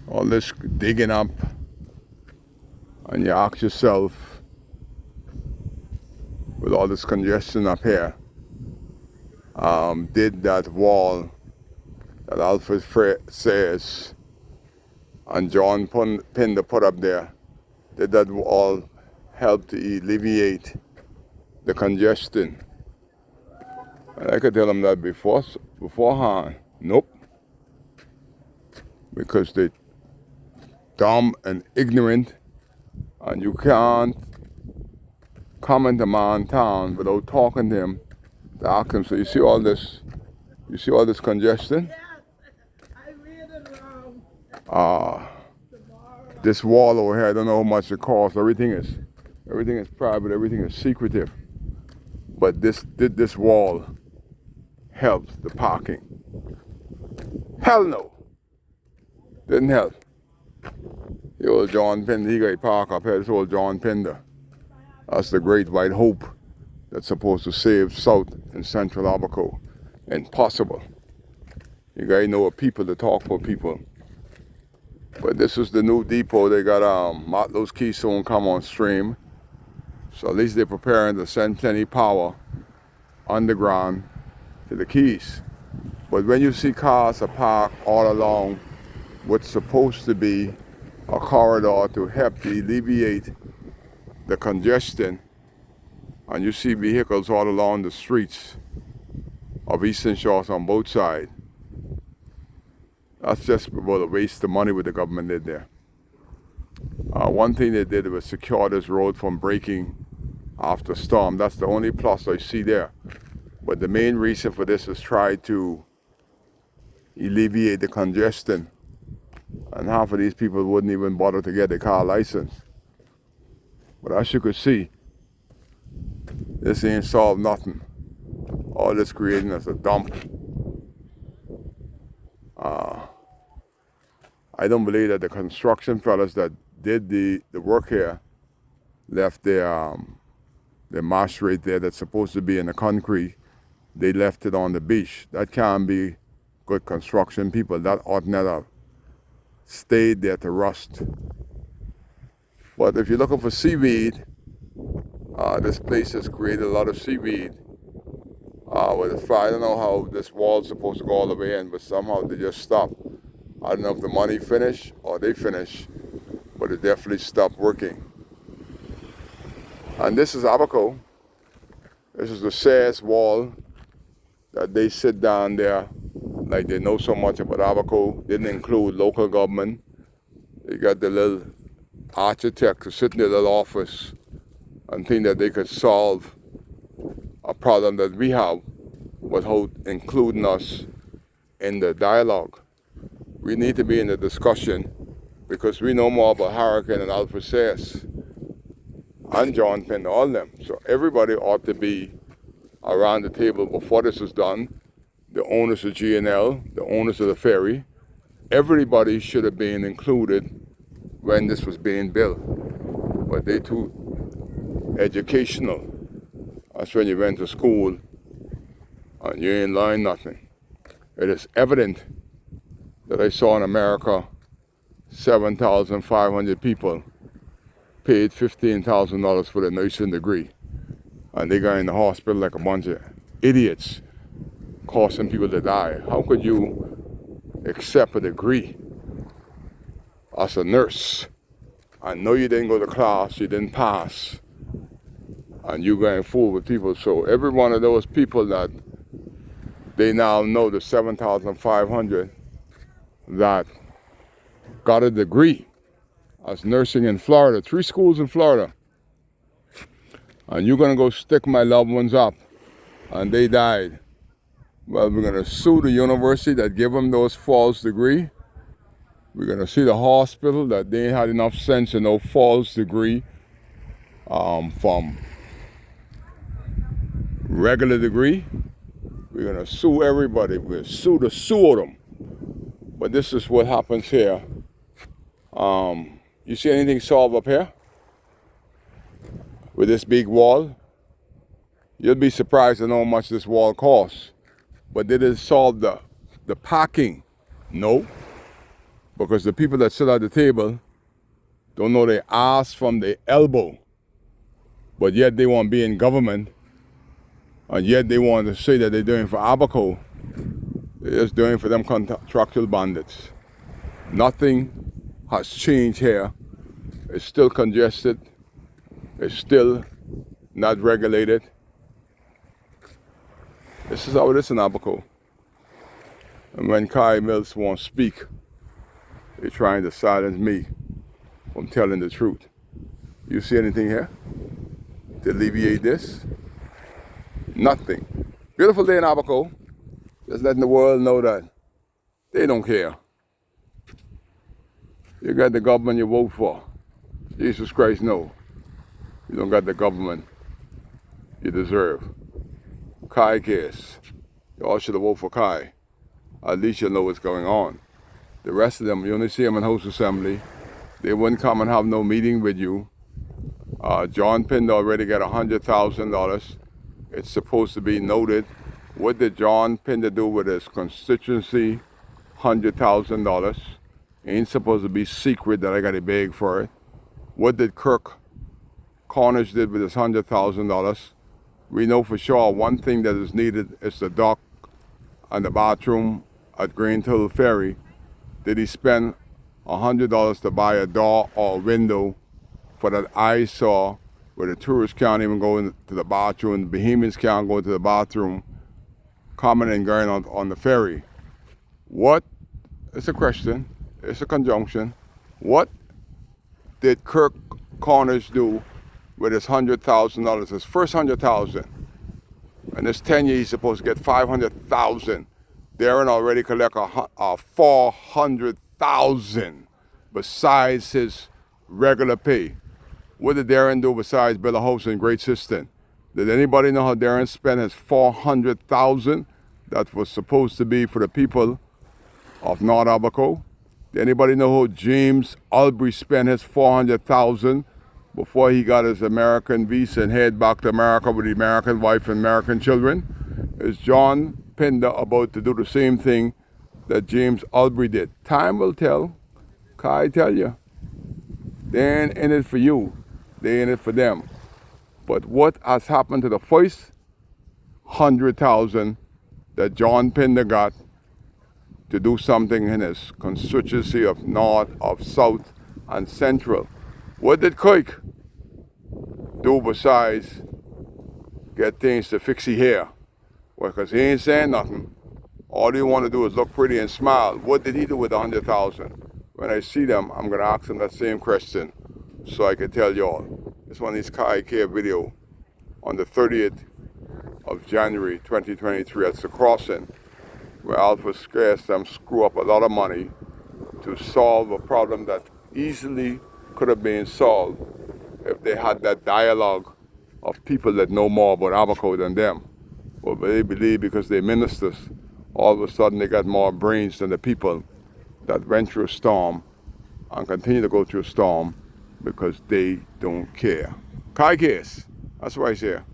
All this digging up, and you ask yourself, with all this congestion up here, did that wall that Alfred says and John Pinder put up there, did that wall help to alleviate the congestion? And I could tell them that beforehand. Nope. Because they dumb and ignorant, and you can't come into man town without talking to him to ask him. So you see all this congestion? This wall over here, I don't know how much it costs. Everything is private, everything is secretive. But this wall helps the parking? Hell no. Didn't help. The old John Pinder, he got park up here, this old John Pinder. That's the great white hope that's supposed to save South and Central Abaco. Impossible. You gotta know what people to talk for people. But this is the new depot. They got Matlow's Keystone come on stream. So at least they're preparing to send plenty power underground to the Keys. But when you see cars are parked all along what's supposed to be a corridor to help alleviate the congestion, and you see vehicles all along the streets of Eastern Shores on both sides, that's just about a waste of money what the government did there. One thing they did was secure this road from breaking after storm. That's the only plus I see there. But the main reason for this is try to alleviate the congestion. And half of these people wouldn't even bother to get a car license. But as you could see, this ain't solved nothing. All this creating is a dump. I don't believe that the construction fellas that did the work here left their marsh right there that's supposed to be in the concrete. They left it on the beach. That can't be good construction people. That ought not have stayed there to rust. But if you're looking for seaweed, this place has created a lot of seaweed. I don't know how this wall's supposed to go all the way in, but somehow they just stopped. I don't know if the money finished or they finished, but it definitely stopped working. And this is Abaco. This is the Sayers wall that they sit down there like they know so much about Abaco. Didn't include local government. They got the little architect to sit in their little office and think that they could solve a problem that we have without including us in the dialogue. We need to be in the discussion because we know more about Hurricane and Alfred Sayers and John Pinder, all them. So everybody ought to be around the table before this is done. The owners of GNL, the owners of the ferry, everybody should have been included when this was being built. But they too educational. That's when you went to school and you ain't learned nothing. It is evident that I saw in America 7,500 people paid $15,000 for the nursing degree. And they got in the hospital like a bunch of idiots, causing people to die. How could you accept a degree as a nurse? I know you didn't go to class, you didn't pass, and you going fool with people. So every one of those people that they now know, the 7,500 that got a degree as nursing in Florida, 3 schools in Florida, and you're gonna go stick my loved ones up and they died. Well, we're gonna sue the university that gave them those false degree. We're gonna sue the hospital that they ain't had enough sense to know false degree from regular degree. We're gonna sue everybody. We're gonna sue the sewer them. But this is what happens here. You see anything solved up here with this big wall? You'll be surprised to know how much this wall costs. But did it solve the parking? No. Because the people that sit at the table don't know they ass from the elbow, but yet they want to be in government, and yet they want to say that they're doing for Abaco. They're just doing for them contractual bandits. Nothing has changed here. It's still congested. It's still not regulated. This is how it is in Abaco. And when Kai Mills won't speak, they're trying to silence me from telling the truth. You see anything here to alleviate this? Nothing. Beautiful day in Abaco. Just letting the world know that they don't care. You got the government you vote for. Jesus Christ, no. You don't got the government you deserve. Kai cares. You all should have voted for Kai. At least you'll know what's going on. The rest of them, you only see them in House Assembly. They wouldn't come and have no meeting with you. John Pinder already got $100,000. It's supposed to be noted. What did John Pinder do with his constituency? $100,000. Ain't supposed to be secret that I got to beg for it. What did Kirk Cornish did with his $100,000? We know for sure one thing that is needed is the dock and the bathroom at Green Hill Ferry. Did he spend $100 to buy a door or a window for that eyesore where the tourists can't even go into the bathroom, the Bahamians can't go to the bathroom, coming and going on the ferry? What? It's a question. It's a conjunction. What did Kirk Cornish do with his $100,000? His first $100,000. And this 10 years he's supposed to get $500,000. Darren already collect $400,000 besides his regular pay. What did Darren do besides build a house in Great Sistine? Did anybody know how Darren spent his $400,000 that was supposed to be for the people of North Abaco? Did anybody know how James Albury spent his $400,000 before he got his American visa and head back to America with the American wife and American children? Is John Pinder about to do the same thing that James Albury did? Time will tell. Kai tell you. They ain't in it for you. They in it for them. But what has happened to the first $100,000 that John Pinder got to do something in his constituency of North, of South, and Central? What did Kirk do besides get things to fix his hair? Well, because he ain't saying nothing. All he want to do is look pretty and smile. What did he do with the $100,000? When I see them, I'm going to ask them that same question so I can tell y'all. This one is Kai Care video on the 30th of January 2023 at the crossing, where Alpha Scarce them screw up a lot of money to solve a problem that easily could have been solved if they had that dialogue of people that know more about Abaco than them. But they believe because they're ministers, all of a sudden they got more brains than the people that went through a storm and continue to go through a storm because they don't care. Kai cares. That's why he's here.